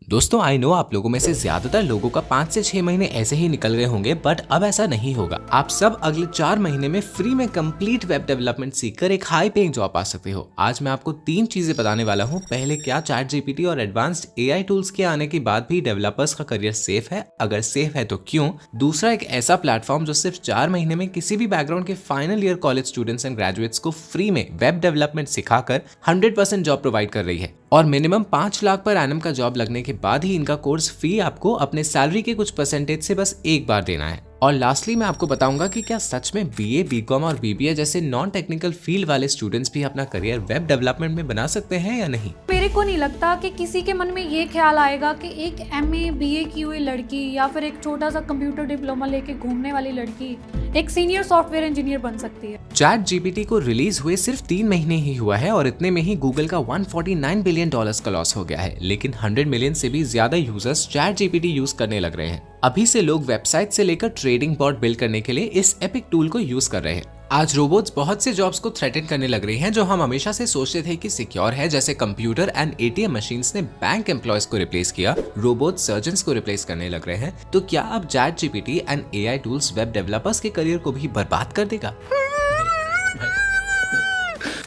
दोस्तों I know आप लोगों में से ज्यादातर लोगों का 5 से 6 महीने ऐसे ही निकल गए होंगे, बट अब ऐसा नहीं होगा। आप सब अगले 4 महीने में फ्री में कंप्लीट वेब डेवलपमेंट सीखकर एक हाई पेइंग जॉब पा सकते हो। आज मैं आपको 3 चीजें बताने वाला हूँ। पहले, क्या चैट जीपीटी और एडवांस्ड एआई टूल्स के आने के बाद भी डेवलपर्स का करियर सेफ है? अगर सेफ है तो क्यों? दूसरा, एक ऐसा प्लेटफॉर्म जो सिर्फ 4 महीने में किसी भी बैकग्राउंड के final year college students and graduates को फ्री में वेब डेवलपमेंट सिखाकर 100% जॉब प्रोवाइड कर रही है और मिनिमम 5 लाख पर एनम का जॉब लगने के बाद ही इनका कोर्स फी आपको अपने सैलरी के कुछ परसेंटेज से बस एक बार देना है। और लास्टली मैं आपको बताऊंगा कि क्या सच में बीए, बीकॉम और बीबीए जैसे नॉन टेक्निकल फील्ड वाले स्टूडेंट्स भी अपना करियर वेब डेवलपमेंट में बना सकते हैं या नहीं। मेरे को नहीं लगता कि किसी के मन में ये ख्याल आएगा कि एक एमए बीए की हुई लड़की या फिर एक छोटा सा कंप्यूटर डिप्लोमा लेके घूमने वाली लड़की एक सीनियर सॉफ्टवेयर इंजीनियर बन सकती है। चैट जीपीटी को रिलीज हुए सिर्फ 3 महीने ही हुआ है और इतने में ही गूगल का $149 बिलियन का लॉस हो गया है, लेकिन 100 मिलियन से भी ज्यादा यूजर्स चैट जीपीटी यूज करने लग रहे हैं। अभी से लोग वेबसाइट से लेकर ट्रेडिंग बॉट बिल्ड करने के लिए इस एपिक टूल को यूज कर रहे हैं। आज रोबोट्स बहुत से जॉब्स को थ्रेटन करने लग रही हैं जो हम हमेशा से सोचते थे कि सिक्योर है, जैसे कंप्यूटर एंड एटीएम मशीन्स ने बैंक एम्प्लॉयज को रिप्लेस किया, रोबोट सर्जन्स को रिप्लेस करने लग रहे हैं। तो क्या अब chat GPT and AI tools web developers के करियर को भी बर्बाद कर देगा?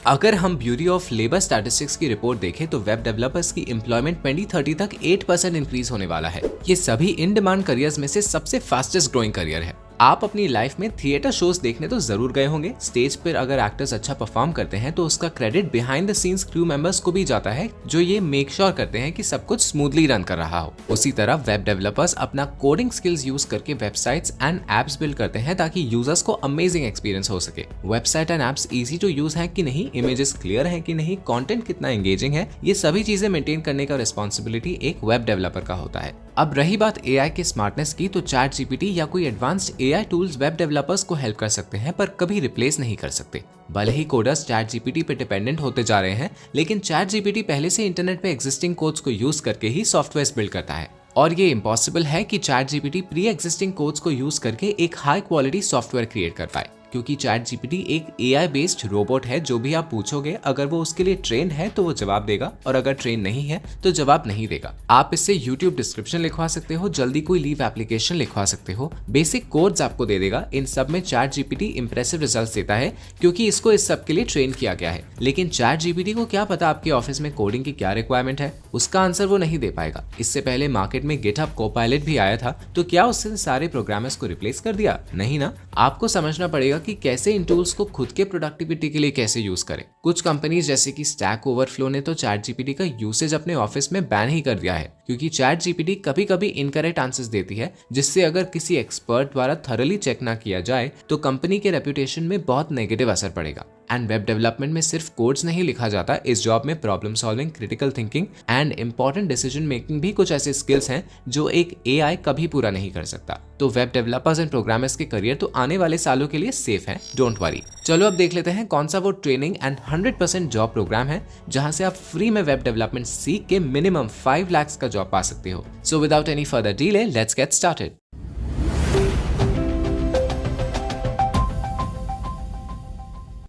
अगर हम ब्यूरो ऑफ लेबर स्टैटिस्टिक्स की रिपोर्ट देखें तो वेब डेवलपर्स की एम्प्लॉयमेंट 2030 तक 8% इंक्रीज होने वाला है। ये सभी इन डिमांड करियर्स में से सबसे फास्टेस्ट ग्रोइंग करियर है। आप अपनी लाइफ में थिएटर शोज देखने तो जरूर गए होंगे। स्टेज पर अगर एक्टर्स अच्छा परफॉर्म करते हैं तो उसका credit behind the scenes crew members को भी जाता है, जो ये मेक श्योर करते हैं कि सब कुछ स्मूथली रन कर रहा हो। उसी तरह वेब डेवलपर्स अपना कोडिंग स्किल्स यूज करके वेबसाइट्स एंड एप्स बिल्ड करते हैं ताकि यूजर्स को अमेजिंग एक्सपीरियंस हो सके। Website and apps easy to use है कि नहीं, इमेजेस क्लियर है कि नहीं, कंटेंट कितना एंगेजिंग है, ये सभी चीजें मेंटेन करने का रिस्पॉन्सिबिलिटी एक वेब डेवलपर का होता है। अब रही बात एआई के स्मार्टनेस की, तो चैट जीपीटी या कोई advanced AI tools web developers को हेल्प कर सकते हैं पर कभी रिप्लेस नहीं कर सकते। भले ही कोडर्स चैट जीपीटी पे डिपेंडेंट होते जा रहे हैं, लेकिन चैट जीपीटी पहले से इंटरनेट पे एग्जिस्टिंग कोड्स को यूज करके ही सॉफ्टवेयर बिल्ड करता है और ये इम्पॉसिबल है कि chat GPT pre existing codes को यूज करके एक हाई क्वालिटी सॉफ्टवेयर क्रिएट कर पाए, क्योंकि चैट जीपीटी एक एआई बेस्ड रोबोट है। जो भी आप पूछोगे, अगर वो उसके लिए ट्रेन है तो वो जवाब देगा और अगर ट्रेन नहीं है तो जवाब नहीं देगा। आप इससे यूट्यूब डिस्क्रिप्शन लिखवा सकते हो, जल्दी कोई लीव एप्लीकेशन लिखवा सकते हो, बेसिक कोड्स आपको दे देगा। इन सब में चैट जीपीटी इंप्रेसिव रिजल्ट्स देता है क्योंकि इसको इस सब के लिए ट्रेन किया गया है। लेकिन चैट जीपीटी को क्या पता आपके ऑफिस में कोडिंग की क्या रिक्वायरमेंट है, उसका आंसर वो नहीं दे पाएगा। इससे पहले मार्केट में गिटहब कोपायलट भी आया था, तो क्या उसने सारे प्रोग्रामर्स को रिप्लेस कर दिया? नहीं ना। आपको समझना पड़ेगा कि कैसे इन टूल्स को खुद के प्रोडक्टिविटी के लिए कैसे यूज करें। कुछ कंपनीज जैसे कि स्टैक ओवरफ्लो ने तो चैट जीपीटी का यूसेज अपने ऑफिस में बैन ही कर दिया है, क्योंकि चैट जीपीटी कभी कभी इनकरेक्ट आंसर्स देती है, जिससे अगर किसी एक्सपर्ट द्वारा थरली चेक ना किया जाए तो कंपनी के रेपुटेशन में बहुत नेगेटिव असर पड़ेगा। एंड वेब डेवलपमेंट में सिर्फ कोड्स नहीं लिखा जाता, इस जॉब में problem solving, critical thinking and important decision making भी कुछ ऐसे स्किल्स हैं जो एक एआई कभी पूरा नहीं कर सकता। तो वेब डेवलपर्स एंड प्रोग्रामर्स के करियर तो आने वाले सालों के लिए सेफ है, डोंट वरी। चलो अब देख लेते हैं कौन सा वो ट्रेनिंग एंड 100% जॉब प्रोग्राम है जहां से आप फ्री में वेब डेवलपमेंट सीख के मिनिमम 5 लाख का जॉब पा सकते हो। So without any further delay, let's get started.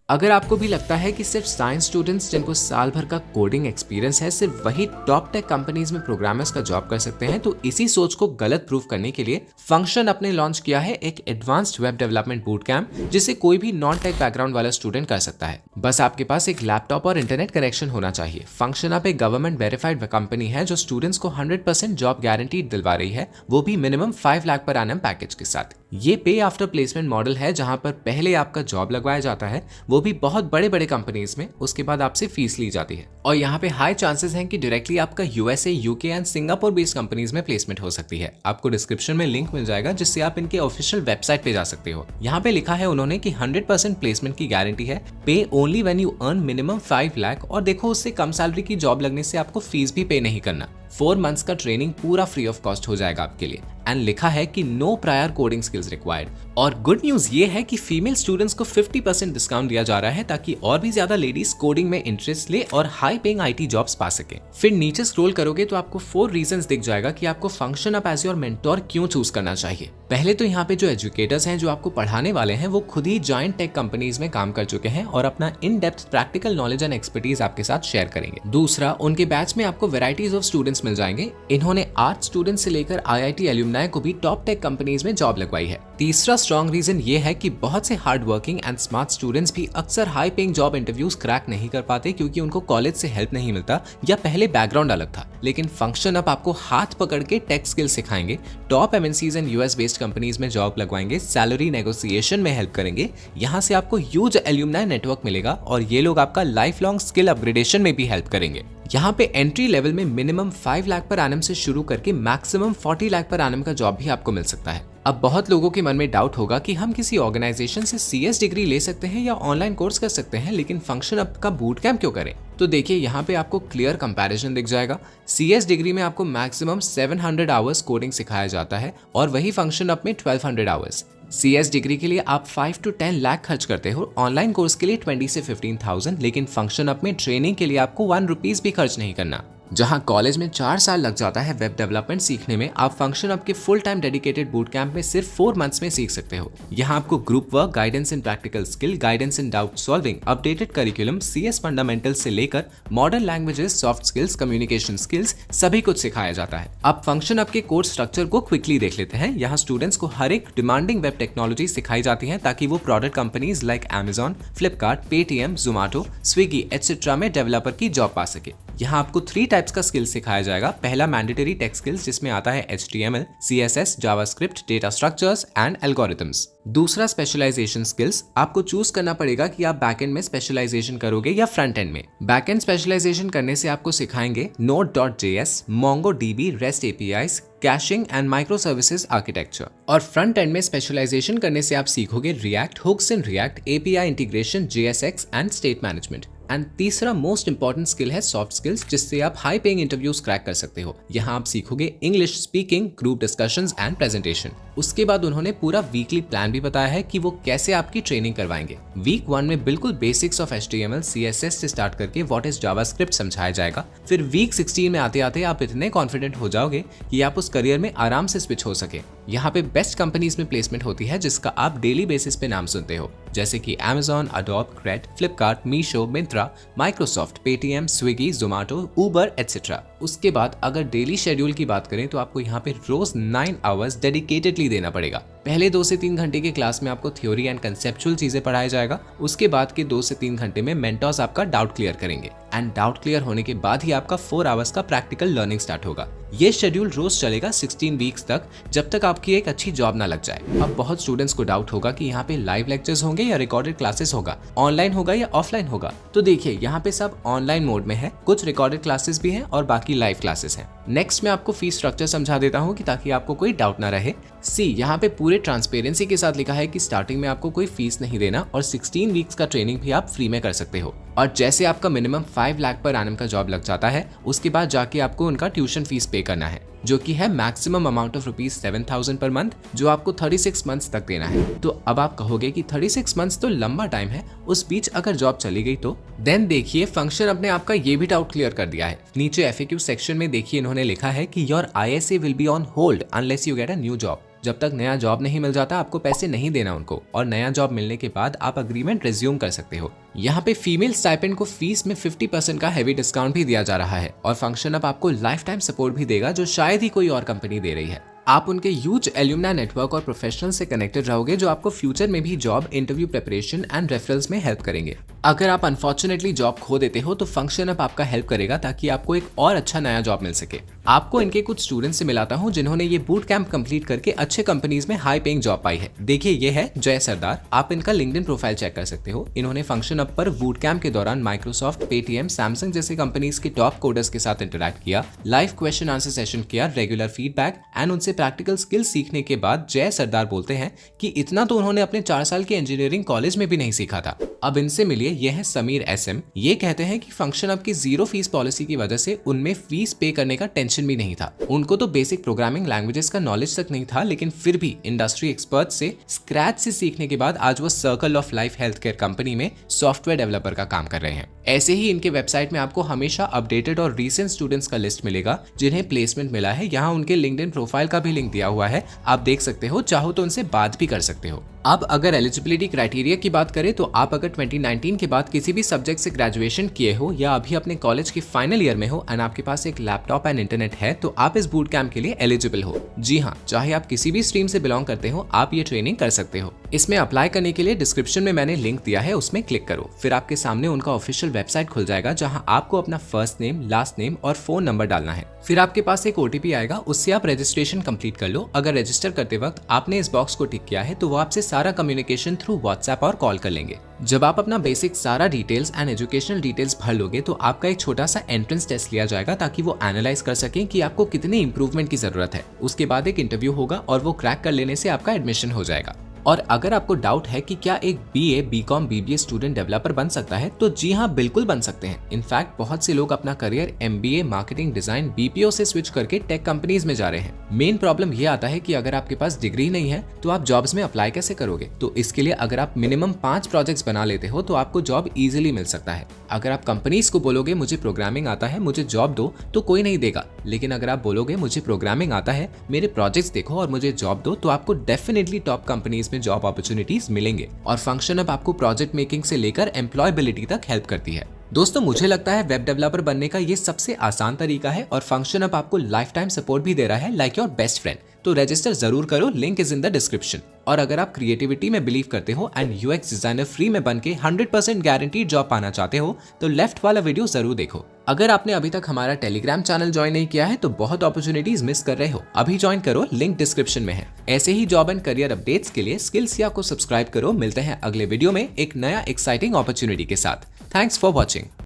अगर आपको भी लगता है कि सिर्फ साइंस स्टूडेंट्स जिनको साल भर का कोडिंग एक्सपीरियंस है, सिर्फ वही टॉप टेक कंपनीज में प्रोग्रामर्स का जॉब कर सकते हैं, तो इसी सोच को गलत प्रूव करने के लिए फंक्शन अपने लॉन्च किया है एक advanced web development boot camp, जिसे कोई भी नॉन टेक बैकग्राउंड वाला स्टूडेंट कर सकता है। बस आपके पास एक लैपटॉप और इंटरनेट कनेक्शन होना चाहिए। फंक्शन आप एक गवर्नमेंट वेरीफाइड कंपनी है जो स्टूडेंट्स को 100% जॉब गारंटी दिलवा रही है, वो भी minimum 5 lakh per annum package के साथ। ये पे आफ्टर प्लेसमेंट मॉडल है जहां पर पहले आपका जॉब लगवाया जाता है, वो भी बहुत बड़े बड़े कंपनीज में, उसके बाद आपसे फीस ली जाती है और यहाँ पे हाई चांसेस हैं कि डायरेक्टली आपका USA, UK and Singapore based companies में प्लेसमेंट हो सकती है। आपको डिस्क्रिप्शन में लिंक मिल जाएगा जिससे आप इनके ऑफिशियल वेबसाइट पे जा सकते हो। यहाँ पे लिखा है उन्होंने कि 100% प्लेसमेंट की गारंटी है, पे only when you earn minimum 5 lakh, और देखो उससे कम सैलरी की जॉब लगने से आपको फीस भी पे नहीं करना। 4 मंथ्स का ट्रेनिंग पूरा फ्री ऑफ कॉस्ट हो जाएगा आपके लिए। एंड लिखा है कि no prior coding skills required. और गुड न्यूज ये है कि फीमेल स्टूडेंट्स को 50% डिस्काउंट दिया जा रहा है ताकि और भी ज्यादा लेडीज कोडिंग में इंटरेस्ट ले और हाई पेइंग आईटी जॉब्स पा सके। फिर नीचे स्क्रॉल करोगे तो आपको 4 रीजंस दिख जाएगा कि आपको Function Up as your mentor क्यों चूज करना चाहिए। पहले तो यहाँ पे जो एजुकेटर्स हैं जो आपको पढ़ाने वाले हैं वो खुद ही जॉइंट टेक कंपनीज में काम कर चुके हैं और अपना in depth practical knowledge and expertise आपके साथ शेयर करेंगे। दूसरा, उनके बैच में आपको वेराइटीज ऑफ स्टूडेंट्स मिल जाएंगे। इन्होंने आर्ट स्टूडेंट्स से लेकर IIT एल्यूमनाई को भी टॉप टेक कंपनीज में जॉब लगवाई है। तीसरा स्ट्रॉन्ग रीजन ये है कि बहुत से hard working and smart students भी अक्सर high paying job interviews crack नहीं कर पाते क्योंकि उनको कॉलेज से हेल्प नहीं मिलता या पहले बैकग्राउंड अलग था। लेकिन फंक्शन अप आपको हाथ पकड़ के टेक स्किल सिखाएंगे, top MNCs and US based companies में जॉब लगवाएंगे, सैलरी नेगोशिएशन में हेल्प करेंगे। यहाँ से आपको ह्यूज एल्यूमनाई नेटवर्क मिलेगा और ये लोग आपका लाइफ लॉन्ग स्किल अपग्रेडेशन में भी हेल्प करेंगे। यहाँ पे एंट्री लेवल में मिनिमम 5 लाख पर एनम से शुरू करके मैक्सिमम 40 लाख पर एनम का जॉब भी आपको मिल सकता है। अब बहुत लोगों के मन में डाउट होगा कि हम किसी ऑर्गेनाइजेशन से CS डिग्री ले सकते हैं या ऑनलाइन कोर्स कर सकते हैं, लेकिन फंक्शन अप का बूट कैंप क्यों करें? तो देखिए यहाँ पे आपको क्लियर कंपैरिजन दिख जाएगा। CS डिग्री में आपको मैक्सिमम 700 आवर्स कोडिंग सिखाया जाता है और वही फंक्शन अप में 1200 आवर्स। CS डिग्री के लिए आप 5 to 10 लाख खर्च करते हो, ऑनलाइन कोर्स के लिए 20 से 15,000, लेकिन फंक्शन अप में ट्रेनिंग के लिए आपको 1 रुपीज भी खर्च नहीं करना। जहां कॉलेज में 4 साल लग जाता है वेब डेवलपमेंट सीखने में, आप फंक्शन अप के full time dedicated boot camp में सिर्फ 4 मंथ्स में सीख सकते हो। यहाँ आपको group work, guidance in practical skill, guidance in doubt solving, updated curriculum, CS fundamental से लेकर modern languages, soft skills, communication skills सभी कुछ सिखाया जाता है। अब फंक्शन अप के कोर्स स्ट्रक्चर को क्विकली देख लेते हैं। यहाँ स्टूडेंट्स को हर एक डिमांडिंग वेब टेक्नोलॉजी सिखाई जाती है ताकि वो product companies like Amazon, Flipkart, Paytm, Zomato, Swiggy etcetera में डेवलपर की जॉब पा सके। यहाँ आपको 3 टाइप्स का स्किल सिखाया जाएगा। पहला मैंडेटरी टेक स्किल्स जिसमें आता है HTML, CSS, JavaScript, data structures and algorithms. दूसरा स्पेशलाइजेशन स्किल्स, आपको चूज करना पड़ेगा कि आप बैकएंड में स्पेशलाइजेशन करोगे या फ्रंट एंड में। बैकएंड स्पेशलाइजेशन करने से आपको सिखाएंगे Node.js, MongoDB, REST APIs, caching and micro services architecture. और फ्रंट एंड में स्पेशलाइजेशन करने से आप सीखोगे React, hooks in React, API integration, JSX and state management. And तीसरा मोस्ट इंपॉर्टेंट स्किल है सॉफ्ट स्किल्स जिससे आप हाई पेइंग इंटरव्यूज क्रैक कर सकते हो। यहाँ आप सीखोगे English speaking, group discussions and presentation. उसके बाद उन्होंने पूरा वीकली प्लान भी बताया है कि वो कैसे आपकी ट्रेनिंग करवाएंगे। वीक 1 में बिल्कुल बेसिक्स ऑफ HTML, CSS से स्टार्ट करके व्हाट इज जावास्क्रिप्ट समझाया जाएगा। फिर वीक 16 में आते आते आप इतने कॉन्फिडेंट हो जाओगे कि आप उस करियर में आराम से स्विच हो सके। यहाँ पे बेस्ट कंपनीज में प्लेसमेंट होती है जिसका आप डेली बेसिस पे नाम सुनते हो, जैसे कि Amazon, Adobe, Cred, Flipkart, Meesho, Myntra, Microsoft, Paytm, Swiggy, Zomato, Uber etcetera. उसके बाद अगर डेली शेड्यूल की बात करें तो आपको यहाँ पे रोज 9 आवर्स डेडिकेटेडली देना पड़ेगा। पहले 2 से 3 घंटे की क्लास में आपको थ्योरी एंड कंसेप्चुअल चीजें पढ़ाया जाएगा। उसके बाद के 2 से 3 घंटे में मेंटर्स आपका डाउट क्लियर करेंगे एंड डाउट क्लियर होने के बाद ही आपका 4 आवर्स का प्रैक्टिकल लर्निंग स्टार्ट होगा। ये शेड्यूल रोज चलेगा 16 वीक्स तक, जब तक आपकी एक अच्छी जॉब ना लग जाए। अब बहुत स्टूडेंट्स को डाउट होगा कि यहाँ पे लाइव लेक्चर्स होंगे या रिकॉर्डेड क्लासेस होगा, ऑनलाइन होगा या ऑफलाइन होगा। तो देखिए यहाँ पे सब ऑनलाइन मोड में है, कुछ रिकॉर्डेड क्लासेस भी हैं और बाकी लाइव क्लासेस हैं। नेक्स्ट मैं आपको फीस स्ट्रक्चर समझा देता हूँ कि ताकि आपको कोई डाउट ना रहे। यहाँ पे पूरे ट्रांसपेरेंसी के साथ लिखा है कि स्टार्टिंग में आपको कोई फीस नहीं देना और 16 वीक्स का ट्रेनिंग भी आप फ्री में कर सकते हो। और जैसे आपका मिनिमम 5 लाख पर एनम का जॉब लग जाता है, उसके बाद जाके आपको उनका ट्यूशन फीस पे करना है, जो कि है maximum amount of ₹7,000 per month, जो आपको 36 मंथ्स तक देना है। तो अब आप कहोगे कि 36 मंथ्स तो लंबा टाइम है, उस बीच अगर जॉब चली गई तो? देन देखिए फंक्शन अपने आपका ये भी डाउट क्लियर कर दिया है। नीचे FAQ सेक्शन में देखिए इन्होंने लिखा है कि your ISA will be on hold unless you get a new job. जब तक नया जॉब नहीं मिल जाता आपको पैसे नहीं देना उनको, और नया जॉब मिलने के बाद आप अग्रीमेंट रिज्यूम कर सकते हो। यहाँ पे फीमेल स्टाइपेंड को फीस में 50% का हेवी डिस्काउंट भी दिया जा रहा है और फंक्शन अप आपको लाइफ टाइम सपोर्ट भी देगा, जो शायद ही कोई और कंपनी दे रही है। आप उनके ह्यूज एल्यूमनाई नेटवर्क और प्रोफेशनल से कनेक्टेड रहोगे, जो आपको फ्यूचर में भी job, interview preparation and referrals में हेल्प करेंगे। अगर आप अनफॉर्चुनेटली जॉब खो देते हो तो फंक्शन अप आपका हेल्प करेगा ताकि आपको एक और अच्छा नया जॉब मिल सके। आपको इनके कुछ स्टूडेंट्स से मिलाता हूँ जिन्होंने ये बूट कैंप कंप्लीट करके अच्छे कंपनीज में हाई पेइंग जॉब पाई है। देखिए ये है जय सरदार, आप इनका लिंक्डइन प्रोफाइल चेक कर सकते हो। इन्होंने फंक्शन अप पर बूट कैंप के दौरान माइक्रोसॉफ्ट, पेटीएम, सैमसंग जैसे कंपनीज के टॉप कोडर्स के साथ इंटरैक्ट किया, लाइव क्वेश्चन आंसर सेशन किया, रेगुलर फीडबैक एंड उनसे प्रैक्टिकल स्किल्स सीखने के बाद जय सरदार बोलते हैं कि इतना तो उन्होंने अपने 4 साल के इंजीनियरिंग कॉलेज में भी नहीं सीखा था। अब इनसे मिलिए, ये है समीर SM। ये कहते हैं कि फंक्शन अप की 0 फीस पॉलिसी की वजह से उनमें फीस पे करने का टेंशन मेंशन भी नहीं था। उनको तो बेसिक प्रोग्रामिंग लैंग्वेजेस का नॉलेज तक नहीं था, लेकिन फिर भी इंडस्ट्री एक्सपर्ट से स्क्रैच से सीखने के बाद आज वो circle of life health care company में सॉफ्टवेयर डेवलपर का काम कर रहे हैं। ऐसे ही इनके वेबसाइट में आपको हमेशा अपडेटेड और रीसेंट स्टूडेंट्स का लिस्ट मिलेगा जिन्हें प्लेसमेंट मिला है। यहाँ उनके लिंक्डइन प्रोफाइल का भी लिंक दिया हुआ है, आप देख सकते हो, चाहो तो उनसे बात भी कर सकते हो। अब अगर एलिजिबिलिटी क्राइटेरिया की बात करें तो आप अगर 2019 के बाद किसी भी सब्जेक्ट से ग्रेजुएशन किए हो या अभी अपने कॉलेज के फाइनल ईयर में हो एंड आपके पास एक लैपटॉप एंड इंटरनेट है तो आप इस बूट कैंप के लिए एलिजिबल हो। जी हाँ, चाहे आप किसी भी स्ट्रीम से बिलोंग करते हो, आप ये ट्रेनिंग कर सकते हो। इसमें अप्लाई करने के लिए डिस्क्रिप्शन में मैंने लिंक दिया है, उसमें क्लिक करो। फिर आपके सामने उनका ऑफिशियल वेबसाइट खुल जाएगा जहाँ आपको अपना फर्स्ट नेम, लास्ट नेम और फोन नंबर डालना है। फिर आपके पास एक OTP आएगा, उससे आप रजिस्ट्रेशन कंप्लीट कर लो। अगर रजिस्टर करते वक्त आपने इस बॉक्स को टिक किया है तो वो आपसे सारा कम्युनिकेशन थ्रू व्हाट्सएप और कॉल कर लेंगे। जब आप अपना बेसिक सारा डिटेल्स एंड एजुकेशनल डिटेल्स भर लोगे तो आपका एक छोटा सा एंट्रेंस टेस्ट लिया जाएगा ताकि वो एनालाइज कर सकें कि आपको कितने इंप्रूवमेंट की जरूरत है। उसके बाद एक इंटरव्यू होगा और वो क्रैक कर लेने से आपका एडमिशन हो जाएगा। और अगर आपको डाउट है कि क्या एक BA, BCom, BBA student developer बन सकता है, तो जी हाँ, बिल्कुल बन सकते हैं। इनफैक्ट बहुत से लोग अपना career MBA, marketing, design, BPO से स्विच करके टेक कंपनीज में जा रहे हैं। मेन प्रॉब्लम ये आता है कि अगर आपके पास डिग्री नहीं है तो आप जॉब्स में अप्लाई कैसे करोगे। तो इसके लिए अगर आप मिनिमम 5 प्रोजेक्ट्स बना लेते हो तो आपको जॉब इजीली मिल सकता है। अगर आप कंपनीज को बोलोगे मुझे प्रोग्रामिंग आता है, मुझे जॉब दो, तो कोई नहीं देगा। लेकिन अगर आप बोलोगे मुझे प्रोग्रामिंग आता है, मेरे प्रोजेक्ट्स देखो और मुझे जॉब दो, तो आपको डेफिनेटली टॉप कंपनीज में जॉब अपॉर्चुनिटीज मिलेंगे। और फंक्शन अब आपको प्रोजेक्ट मेकिंग से लेकर एम्प्लॉयबिलिटी तक हेल्प करती है। दोस्तों, मुझे लगता है वेब डेवलपर बनने का ये सबसे आसान तरीका है और फंक्शन अब आपको लाइफ टाइम सपोर्ट भी दे रहा है, लाइक योर बेस्ट फ्रेंड। तो रजिस्टर जरूर करो, link is in the description. और अगर आप क्रिएटिविटी में बिलीव करते हो एंड UX डिजाइनर फ्री में बन के 100% गारंटीड जॉब पाना चाहते हो तो लेफ्ट वाला वीडियो जरूर देखो। अगर आपने अभी तक हमारा टेलीग्राम चैनल ज्वाइन नहीं किया है तो बहुत अपॉर्चुनिटीज मिस कर रहे हो, अभी ज्वाइन करो, लिंक डिस्क्रिप्शन में है। ऐसे ही जॉब एंड करियर अपडेट्स के लिए स्किल्स को सब्सक्राइब करो। मिलते हैं अगले वीडियो में एक नया एक्साइटिंग अपॉर्चुनिटी के साथ। Thanks for watching.